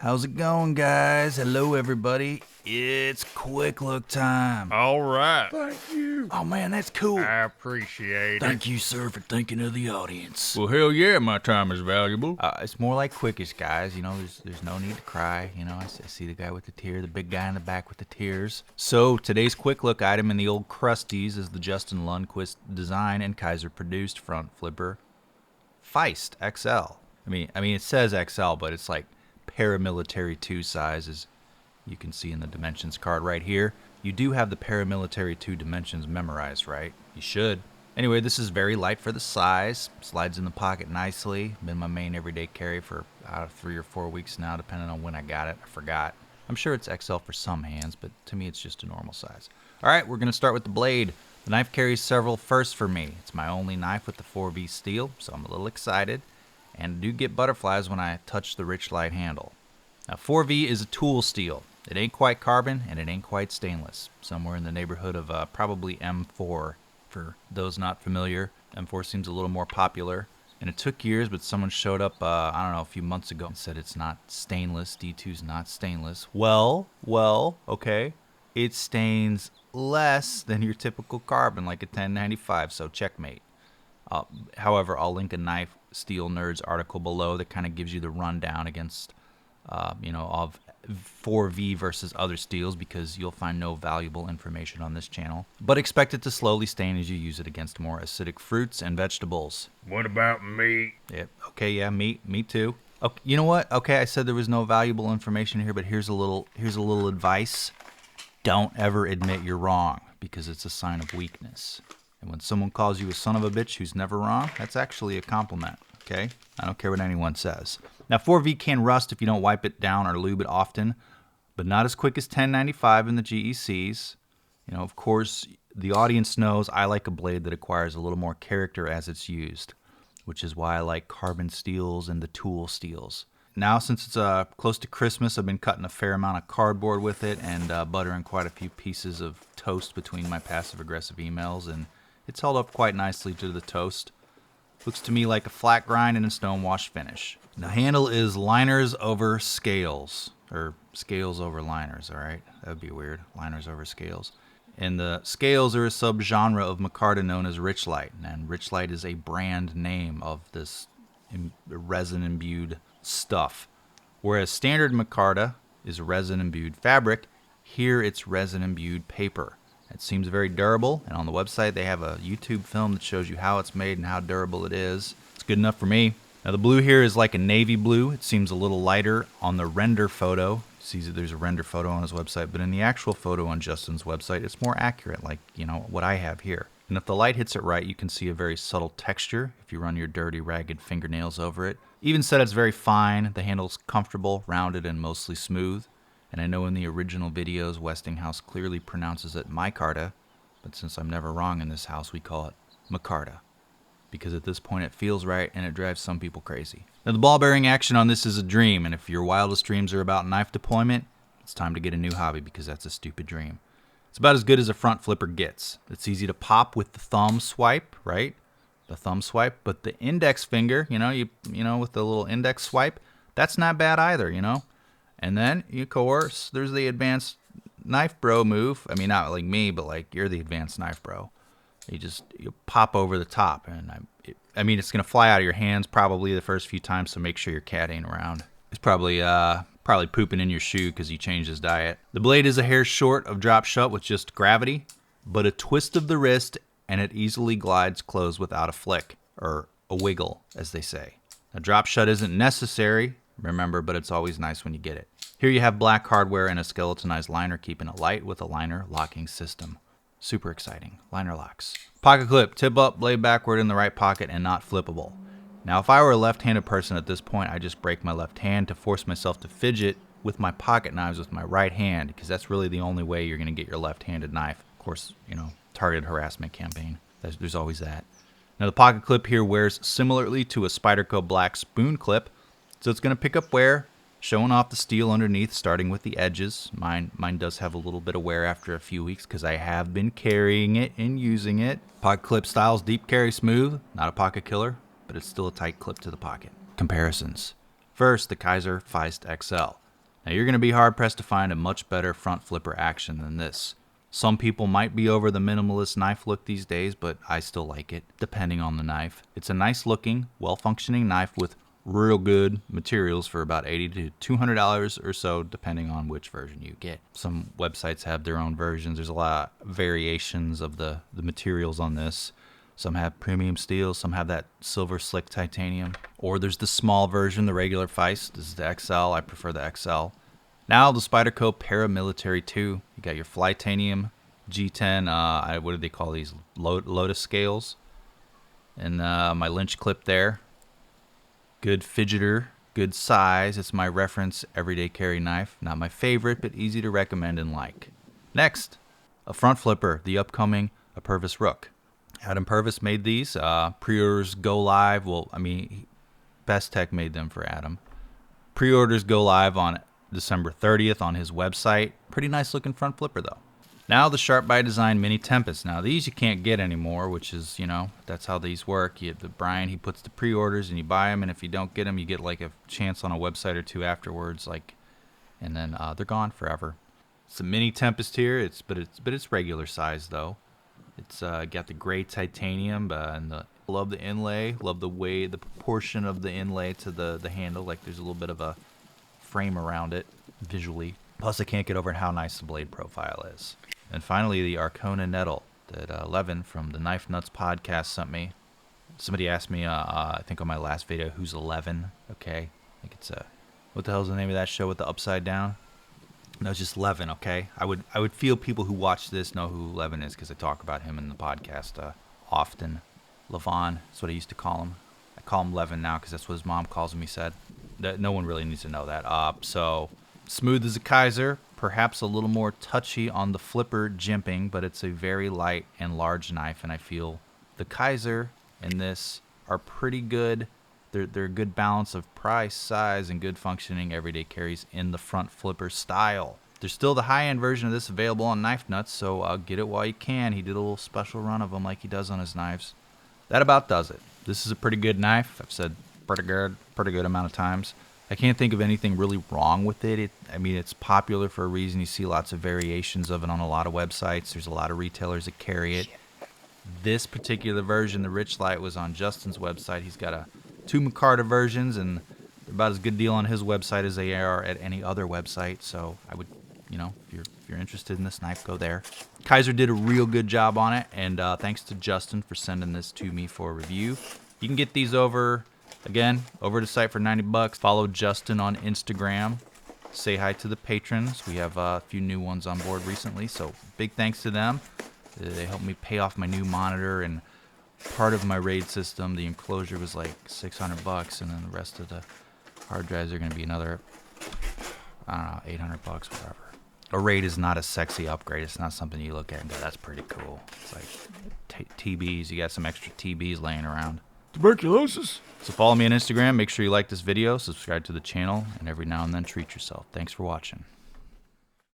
How's it going, guys? Hello, everybody. It's quick look time. All right. Thank you. Oh, man, that's cool. I appreciate it. Thank you, sir, for thinking of the audience. Well, hell yeah, my time is valuable. It's more like quickish, guys. You know, there's no need to cry. You know, I see the guy with the tear, the big guy in the back with the tears. So today's quick look item in the old crusties is the Justin Lundquist design and Kizer produced front flipper Feist XL. I mean it says XL, but it's like paramilitary 2 size, as you can see in the dimensions card right here. You do have the paramilitary 2 dimensions memorized, right? You should. Anyway, this is very light for the size. Slides in the pocket nicely. Been my main everyday carry for 3 or 4 weeks now, depending on when I got it. I forgot. I'm sure it's XL for some hands, but to me it's just a normal size. Alright, we're going to start with the blade. The knife carries several firsts for me. It's my only knife with the 4V steel, so I'm a little excited. And I do get butterflies when I touch the Richlite handle. Now 4V is a tool steel. It ain't quite carbon and it ain't quite stainless. Somewhere in the neighborhood of probably M4 for those not familiar. M4 seems a little more popular. And it took years, but someone showed up, I don't know, a few months ago and said it's not stainless. D2's not stainless. Well, okay. It stains less than your typical carbon, like a 1095, so checkmate. However, I'll link a Knife Steel Nerds article below that kind of gives you the rundown against, of 4V versus other steels, because you'll find no valuable information on this channel. But expect it to slowly stain as you use it against more acidic fruits and vegetables. What about meat? Yep. Okay, yeah, me too. Okay, you know what? Okay, I said there was no valuable information here, but here's a little advice. Don't ever admit you're wrong, because it's a sign of weakness. And when someone calls you a son of a bitch who's never wrong, that's actually a compliment, okay? I don't care what anyone says. Now, 4V can rust if you don't wipe it down or lube it often, but not as quick as 1095 in the GECs. You know, of course, the audience knows I like a blade that acquires a little more character as it's used, which is why I like carbon steels and the tool steels. Now, since it's close to Christmas, I've been cutting a fair amount of cardboard with it and buttering quite a few pieces of toast between my passive-aggressive emails, and it's held up quite nicely to the toast. Looks to me like a flat grind and a stone wash finish. The handle is liners over scales, or scales over liners, alright? That would be weird, liners over scales. And the scales are a subgenre of micarta known as Richlite, and Richlite is a brand name of this resin-imbued stuff. Whereas standard micarta is resin-imbued fabric, here it's resin-imbued paper. It seems very durable, and on the website they have a YouTube film that shows you how it's made and how durable it is. It's good enough for me. Now the blue here is like a navy blue. It seems a little lighter on the render photo. See that there's a render photo on his website, but in the actual photo on Justin's website, it's more accurate, like, you know, what I have here. And if the light hits it right, you can see a very subtle texture if you run your dirty, ragged fingernails over it. Even said, it's very fine. The handle's comfortable, rounded, and mostly smooth. And I know in the original videos, Westinghouse clearly pronounces it micarta, but since I'm never wrong in this house, we call it micarta, because at this point it feels right and it drives some people crazy. Now the ball bearing action on this is a dream, and if your wildest dreams are about knife deployment, it's time to get a new hobby, because that's a stupid dream. It's about as good as a front flipper gets. It's easy to pop with the thumb swipe, right? The thumb swipe, but the index finger, you know, with the little index swipe, that's not bad either, you know? And then, of course, there's the advanced knife bro move. I mean, not like me, but like you're the advanced knife bro. You pop over the top, and it's gonna fly out of your hands probably the first few times. So make sure your cat ain't around. He's probably pooping in your shoe because he changed his diet. The blade is a hair short of drop shut with just gravity, but a twist of the wrist, and it easily glides closed without a flick or a wiggle, as they say. A drop shut isn't necessary, remember, but it's always nice when you get it. Here you have black hardware and a skeletonized liner keeping it light with a liner locking system. Super exciting. Liner locks. Pocket clip, tip up, blade backward in the right pocket and not flippable. Now if I were a left-handed person at this point, I just break my left hand to force myself to fidget with my pocket knives with my right hand, because that's really the only way you're going to get your left-handed knife. Of course, you know, targeted harassment campaign. There's always that. Now the pocket clip here wears similarly to a Spyderco black spoon clip, so it's going to pick up wear, showing off the steel underneath, starting with the edges. Mine does have a little bit of wear after a few weeks because I have been carrying it and using it. Pocket clip styles, deep carry smooth, not a pocket killer, but it's still a tight clip to the pocket. Comparisons. First, the Kizer Feist XL. Now you're going to be hard pressed to find a much better front flipper action than this. Some people might be over the minimalist knife look these days, but I still like it, depending on the knife. It's a nice looking, well-functioning knife with real good materials for about $80 to $200 or so, depending on which version you get. Some websites have their own versions. There's a lot of variations of the materials on this. Some have premium steel, some have that silver slick titanium. Or there's the small version, the regular Feist. This is the XL. I prefer the XL. Now the Spyderco Paramilitary 2. You got your Flytanium G10, what do they call these? Lotus scales. And my Lynch clip there. Good fidgeter, good size. It's my reference everyday carry knife. Not my favorite, but easy to recommend and like. Next, a front flipper, the upcoming Purvis Rook. Adam Purvis made these. Pre-orders go live. Well, I mean, Best Tech made them for Adam. Pre-orders go live on December 30th on his website. Pretty nice looking front flipper though. Now the Sharp by Design Mini Tempest. Now these you can't get anymore, which is, that's how these work. Brian, he puts the pre-orders and you buy them, and if you don't get them, you get like a chance on a website or two afterwards, and then they're gone forever. It's a Mini Tempest here. But it's regular size though. It's got the gray titanium and love the inlay. Love the proportion of the inlay to the handle. Like there's a little bit of a frame around it visually. Plus I can't get over how nice the blade profile is. And finally the Arcona Nettle that Levin from the Knife Nuts podcast sent me. Somebody asked me, I think on my last video, who's 11? Okay, I think it's what the hell's the name of that show with the upside down? No, it's just Levin. Okay, I would feel people who watch this know who Levin is because I talk about him in the podcast often. Levon, that's what I used to call him. I call him Levin now because that's what his mom calls him. He said that no one really needs to know that. So smooth as a Kizer, perhaps a little more touchy on the flipper jimping, but it's a very light and large knife, and I feel the Kizer and this are pretty good. They're a good balance of price, size, and good functioning everyday carries in the front flipper style. There's still the high-end version of this available on Knife Nuts, so get it while you can. He did a little special run of them like he does on his knives. That about does it. This is a pretty good knife. I've said pretty good amount of times. I can't think of anything really wrong with it. It's popular for a reason. You see lots of variations of it on a lot of websites. There's a lot of retailers that carry it. This particular version, the Richlite, was on Justin's website. He's got two Micarta versions, and they're about as good deal on his website as they are at any other website. So I would, if you're interested in this knife, go there. Kizer did a real good job on it, and thanks to Justin for sending this to me for a review. You can get these over to site for $90. Follow Justin on Instagram. Say hi to the patrons. We have a few new ones on board recently, so big thanks to them. They helped me pay off my new monitor, and part of my RAID system, the enclosure was like $600, and then the rest of the hard drives are going to be another, $800, whatever. A RAID is not a sexy upgrade. It's not something you look at and go, that's pretty cool. It's like TBs. You got some extra TBs laying around. Tuberculosis. So follow me on Instagram. Make sure you like this video, subscribe to the channel, and every now and then treat yourself. Thanks for watching.